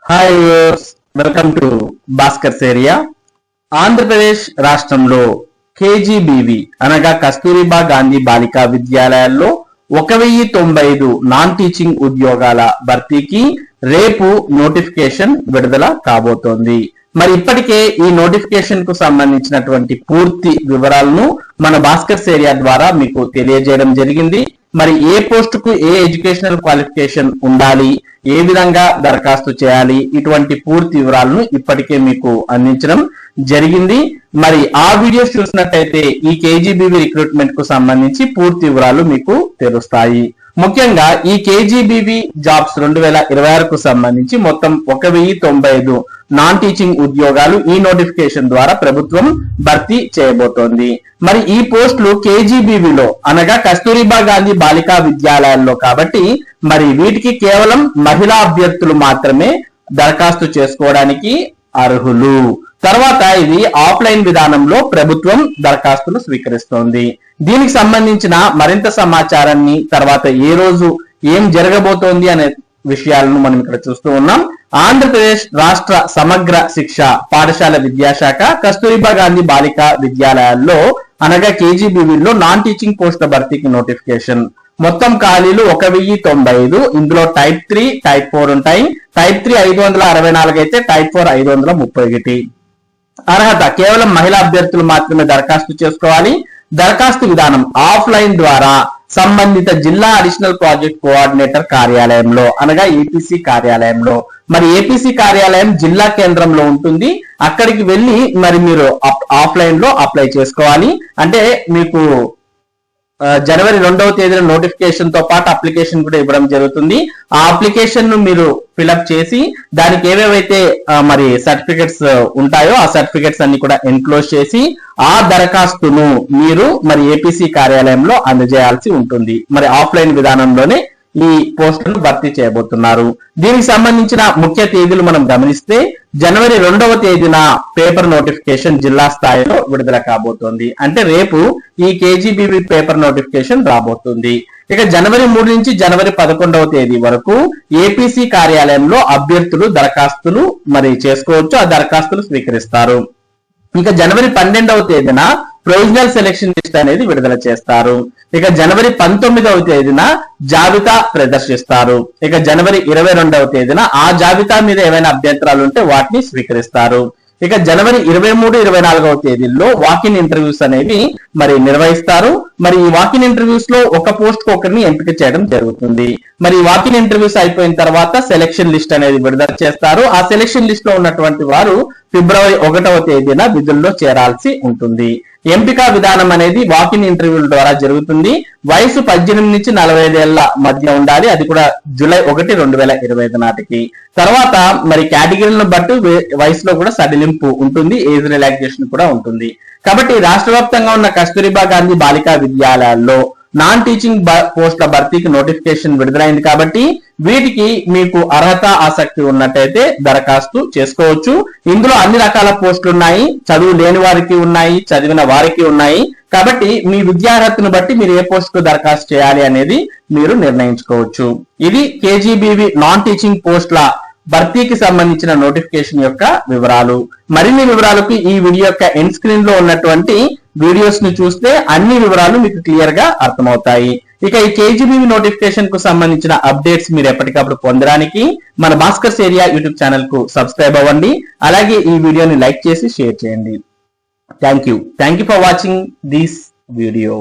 Hi viewers, welcome to Bhaskar's area. Andhra Pradesh రాష్ట్రంలో KGBV అనగా కస్తూరిబా గాంధీ బాలికా విద్యాలయాల్లో 1095 non teaching ఉద్యోగాల భర్తీకి రేపు నోటిఫికేషన్ విడుదల కాబోతోంది. మరి ఇప్పటికే ఈ నోటిఫికేషన్ కు సంబంధించినటువంటి పూర్తి వివరాలను మన భాస్కర్స్ ఏరియా ద్వారా మీకు తెలియజేయడం జరిగింది. మరి ఏ పోస్ట్ కు ఏ ఎడ్యుకేషనల్ క్వాలిఫికేషన్ ఉండాలి, ఏ విధంగా దరఖాస్తు చేయాలి, ఇటువంటి పూర్తి వివరాలను ఇప్పటికే మీకు అందించడం జరిగింది. మరి ఆ వీడియోస్ చూసినట్టయితే ఈ కేజీబీవి రిక్రూట్మెంట్ కు సంబంధించి పూర్తి వివరాలు మీకు తెలుస్తాయి. ముఖ్యంగా ఈ కేజీబీవి జాబ్స్ 2026 కు సంబంధించి మొత్తం 1095 నాన్ టీచింగ్ ఉద్యోగాలు ఈ నోటిఫికేషన్ ద్వారా ప్రభుత్వం భర్తీ చేయబోతోంది. మరి ఈ పోస్టులు కేజీబీవిలో అనగా కస్తూరిబా గాంధీ బాలికా విద్యాలయాల్లో కాబట్టి మరి వీటికి కేవలం మహిళా అభ్యర్థులు మాత్రమే దరఖాస్తు చేసుకోవడానికి అర్హులు. తర్వాత ఇది ఆఫ్లైన్ విధానంలో ప్రభుత్వం దరఖాస్తులు స్వీకరిస్తోంది. దీనికి సంబంధించిన మరింత సమాచారాన్ని తర్వాత ఏ రోజు ఏం జరగబోతోంది అనే విషయాలను మనం ఇక్కడ చూస్తూ ఉన్నాం. ఆంధ్రప్రదేశ్ రాష్ట్ర సమగ్ర శిక్ష పాఠశాల విద్యాశాఖ కస్తూరిబా గాంధీ బాలికా విద్యాలయాల్లో అనగా కేజీబీవీలో నాన్ టీచింగ్ పోస్టుల భర్తీకి నోటిఫికేషన్. మొత్తం ఖాళీలు 1095. ఇందులో టైప్ 3, టైప్ 4 ఉంటాయి. టైప్ 3 564 అయితే టైప్ 4 531. అర్హత కేవలం మహిళా అభ్యర్థులు మాత్రమే దరఖాస్తు చేసుకోవాలి. దరఖాస్తు విధానం ఆఫ్లైన్ ద్వారా సంబంధిత జిల్లా అడిషనల్ ప్రాజెక్ట్ కోఆర్డినేటర్ కార్యాలయంలో అనగా ఏపీసీ కార్యాలయంలో, మరి ఏపీసీ కార్యాలయం జిల్లా కేంద్రంలో ఉంటుంది. అక్కడికి వెళ్ళి మరి మీరు ఆఫ్లైన్ లో అప్లై చేసుకోవాలి. అంటే మీకు జనవరి 2వ తేదీన నోటిఫికేషన్ తో పాటు అప్లికేషన్ కూడా ఇవ్వడం జరుగుతుంది. ఆ అప్లికేషన్ ను మీరు ఫిలప్ చేసి దానికి ఏవేవైతే మరి సర్టిఫికెట్స్ ఉంటాయో ఆ సర్టిఫికెట్స్ అన్ని కూడా ఎన్క్లోజ్ చేసి ఆ దరఖాస్తును మీరు మరి ఏపీసీ కార్యాలయంలో అందజేయాల్సి ఉంటుంది. మరి ఆఫ్లైన్ విధానంలోనే ఈ పోస్టులను భర్తీ చేయబోతున్నారు. దీనికి సంబంధించిన ముఖ్య తేదీలు మనం గమనిస్తే జనవరి 2వ తేదీన పేపర్ నోటిఫికేషన్ జిల్లా స్థాయిలో విడుదల కాబోతోంది. అంటే రేపు ఈ కేజీబీవీ పేపర్ నోటిఫికేషన్ రాబోతుంది. ఇక జనవరి 3 నుంచి జనవరి 11వ తేదీ వరకు ఏపీసీ కార్యాలయంలో అభ్యర్థులు దరఖాస్తులు మరి చేసుకోవచ్చు. ఆ దరఖాస్తులు స్వీకరిస్తారు. ఇక జనవరి 12వ తేదీన ప్రొవిజనల్ సెలక్షన్ లిస్ట్ అనేది విడుదల చేస్తారు. ఇక జనవరి 19వ తేదీన జాబితా ప్రదర్శిస్తారు. ఇక జనవరి 22వ తేదీన ఆ జాబితా మీద ఏమైనా అభ్యంతరాలు ఉంటే వాటిని స్వీకరిస్తారు. ఇక జనవరి 23, 24వ తేదీల్లో వాకిన్ ఇంటర్వ్యూస్ అనేవి మరి నిర్వహిస్తారు. మరి ఈ వాకిన్ ఇంటర్వ్యూస్ లో ఒక పోస్ట్ కు ఒకరిని ఎంపిక చేయడం జరుగుతుంది. మరి వాకిన్ ఇంటర్వ్యూస్ అయిపోయిన తర్వాత సెలక్షన్ లిస్ట్ అనేది విడుదల చేస్తారు. ఆ సెలక్షన్ లిస్ట్ లో ఉన్నటువంటి వారు ఫిబ్రవరి 1వ తేదీన విధుల్లో చేరాల్సి ఉంటుంది. ఎంపిక విధానం అనేది వాకిన్ ఇంటర్వ్యూల ద్వారా జరుగుతుంది. వయసు 18 నుంచి 45 ఏళ్ల మధ్య ఉండాలి. అది కూడా జూలై 1, 2025 నాటికి. తర్వాత మరి కేటగిరీలను బట్టి వయసులో కూడా సడలింపు ఉంటుంది, ఏజ్ రిలాక్సేషన్ కూడా ఉంటుంది. కాబట్టి రాష్ట్ర వ్యాప్తంగా ఉన్న కస్తూరిబా గాంధీ బాలికా విద్యాలయాల్లో నాన్ టీచింగ్ పోస్టుల భర్తీకి నోటిఫికేషన్ విడుదలైంది. కాబట్టి వీటికి మీకు అర్హత ఆసక్తి ఉన్నట్టయితే దరఖాస్తు చేసుకోవచ్చు. ఇందులో అన్ని రకాల పోస్టులు ఉన్నాయి. చదువు లేని వారికి ఉన్నాయి, చదివిన వారికి ఉన్నాయి. కాబట్టి మీ విద్యార్హతను బట్టి మీరు ఏ పోస్ట్ కు దరఖాస్తు చేయాలి అనేది మీరు నిర్ణయించుకోవచ్చు. ఇది కేజీబీవీ నాన్ టీచింగ్ పోస్టుల భర్తీకి సంబంధించిన నోటిఫికేషన్ యొక్క వివరాలు. మరిన్ని వివరాలకు ఈ వీడియో యొక్క ఎండ్ స్క్రీన్ లో ఉన్నటువంటి వీడియోస్ ని చూస్తే అన్ని వివరాలు మీకు క్లియర్ గా అర్థమవుతాయి. ఇక ఈ కేజీబీవీ నోటిఫికేషన్ కు సంబంధించిన అప్డేట్స్ మీరు ఎప్పటికప్పుడు పొందడానికి మన భాస్కర్స్ ఏరియా యూట్యూబ్ ఛానల్ కు సబ్స్క్రైబ్ అవ్వండి. అలాగే ఈ వీడియోని లైక్ చేసి షేర్ చేయండి. Thank you for watching this video.